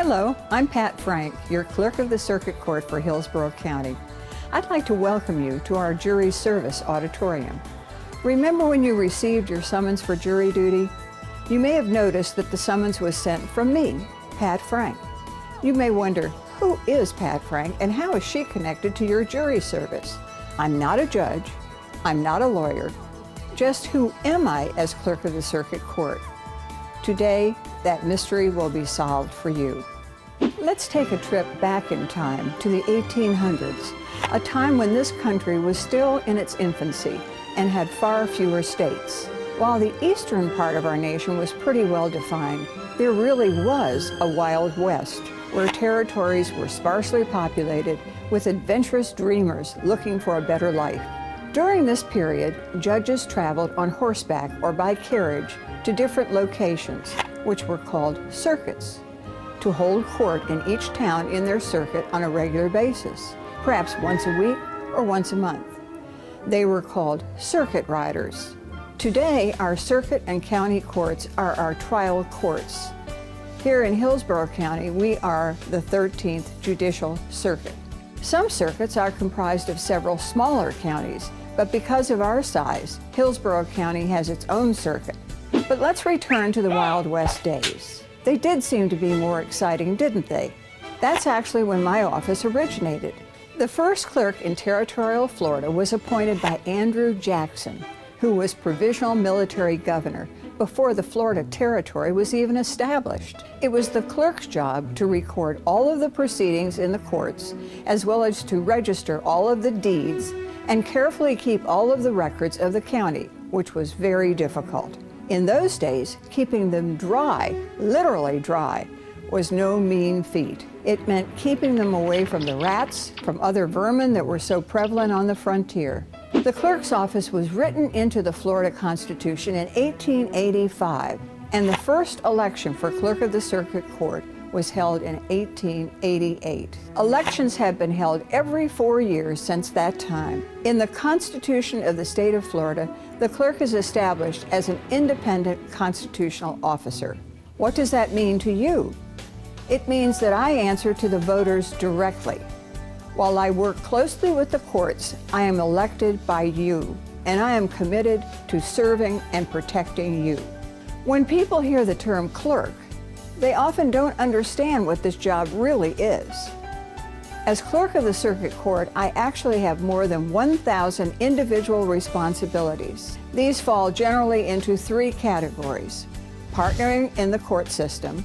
Hello, I'm Pat Frank, your Clerk of the Circuit Court for Hillsborough County. I'd like to welcome you to our Jury Service Auditorium. Remember when you received your summons for jury duty? You may have noticed that the summons was sent from me, Pat Frank. You may wonder, who is Pat Frank and how is she connected to your jury service? I'm not a judge, I'm not a lawyer. Just who am I as Clerk of the Circuit Court? Today, that mystery will be solved for you. Let's take a trip back in time to the 1800s, a time when this country was still in its infancy and had far fewer states. While the eastern part of our nation was pretty well defined, there really was a Wild West, where territories were sparsely populated with adventurous dreamers looking for a better life. During this period, judges traveled on horseback or by carriage to different locations, which were called circuits, to hold court in each town in their circuit on a regular basis, perhaps once a week or once a month. They were called circuit riders. Today, our circuit and county courts are our trial courts. Here in Hillsborough County, we are the 13th Judicial Circuit. Some circuits are comprised of several smaller counties, but because of our size, Hillsborough County has its own circuit. But let's return to the Wild West days. They did seem to be more exciting, didn't they? That's actually when my office originated. The first clerk in territorial Florida was appointed by Andrew Jackson, who was provisional military governor before the Florida Territory was even established. It was the clerk's job to record all of the proceedings in the courts, as well as to register all of the deeds and carefully keep all of the records of the county, which was very difficult. In those days, keeping them dry, literally dry, was no mean feat. It meant keeping them away from the rats, from other vermin that were so prevalent on the frontier. The clerk's office was written into the Florida Constitution in 1885, and the first election for Clerk of the Circuit Court was held in 1888. Elections have been held every 4 years since that time. In the Constitution of the state of Florida, the clerk is established as an independent constitutional officer. What does that mean to you? It means that I answer to the voters directly. While I work closely with the courts, I am elected by you, and I am committed to serving and protecting you. When people hear the term clerk, they often don't understand what this job really is. As Clerk of the Circuit Court, I actually have more than 1,000 individual responsibilities. These fall generally into 3 categories: partnering in the court system,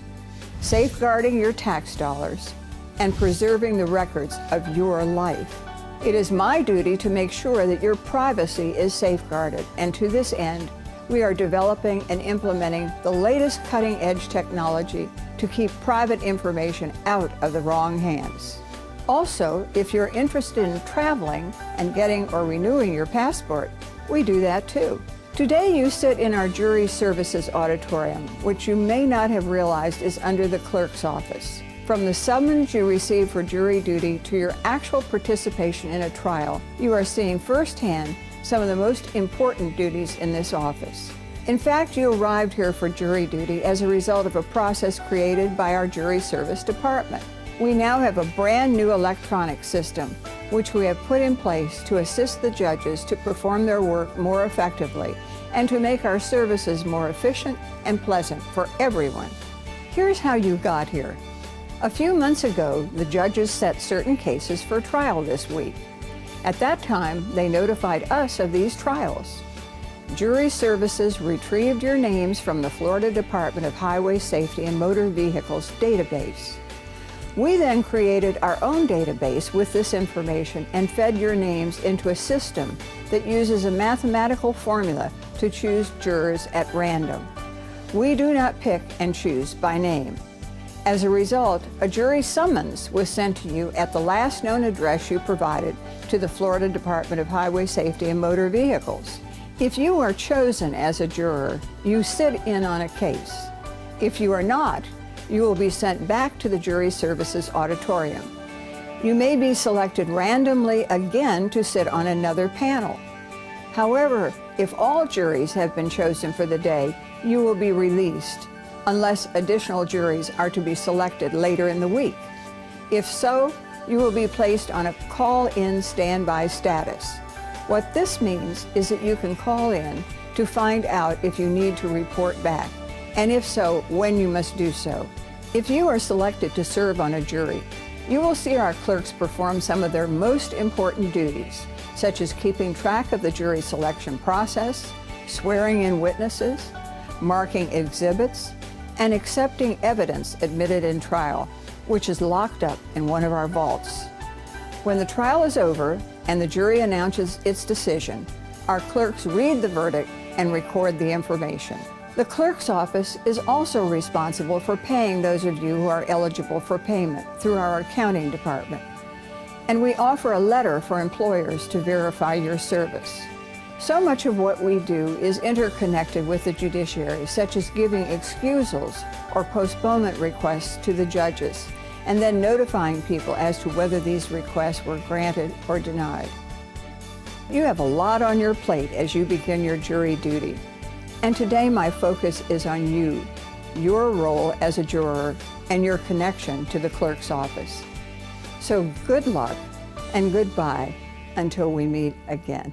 safeguarding your tax dollars, and preserving the records of your life. It is my duty to make sure that your privacy is safeguarded, and to this end, we are developing and implementing the latest cutting-edge technology to keep private information out of the wrong hands. Also, if you're interested in traveling and getting or renewing your passport, we do that too. Today you sit in our Jury Services Auditorium, which you may not have realized is under the clerk's office. From the summons you receive for jury duty to your actual participation in a trial, you are seeing firsthand some of the most important duties in this office. In fact, you arrived here for jury duty as a result of a process created by our Jury Service Department. We now have a brand new electronic system, which we have put in place to assist the judges to perform their work more effectively and to make our services more efficient and pleasant for everyone. Here's how you got here. A few months ago, the judges set certain cases for trial this week. At that time, they notified us of these trials. Jury Services retrieved your names from the Florida Department of Highway Safety and Motor Vehicles database. We then created our own database with this information and fed your names into a system that uses a mathematical formula to choose jurors at random. We do not pick and choose by name. As a result, a jury summons was sent to you at the last known address you provided to the Florida Department of Highway Safety and Motor Vehicles. If you are chosen as a juror, you sit in on a case. If you are not, you will be sent back to the Jury Services Auditorium. You may be selected randomly again to sit on another panel. However, if all juries have been chosen for the day, you will be released unless additional juries are to be selected later in the week. If so, you will be placed on a call-in standby status. What this means is that you can call in to find out if you need to report back, and if so, when you must do so. If you are selected to serve on a jury, you will see our clerks perform some of their most important duties, such as keeping track of the jury selection process, swearing in witnesses, marking exhibits, and accepting evidence admitted in trial, which is locked up in one of our vaults. When the trial is over and the jury announces its decision, our clerks read the verdict and record the information. The clerk's office is also responsible for paying those of you who are eligible for payment through our accounting department. And we offer a letter for employers to verify your service. So much of what we do is interconnected with the judiciary, such as giving excusals or postponement requests to the judges, and then notifying people as to whether these requests were granted or denied. You have a lot on your plate as you begin your jury duty. And today my focus is on you, your role as a juror, and your connection to the clerk's office. So good luck and goodbye until we meet again.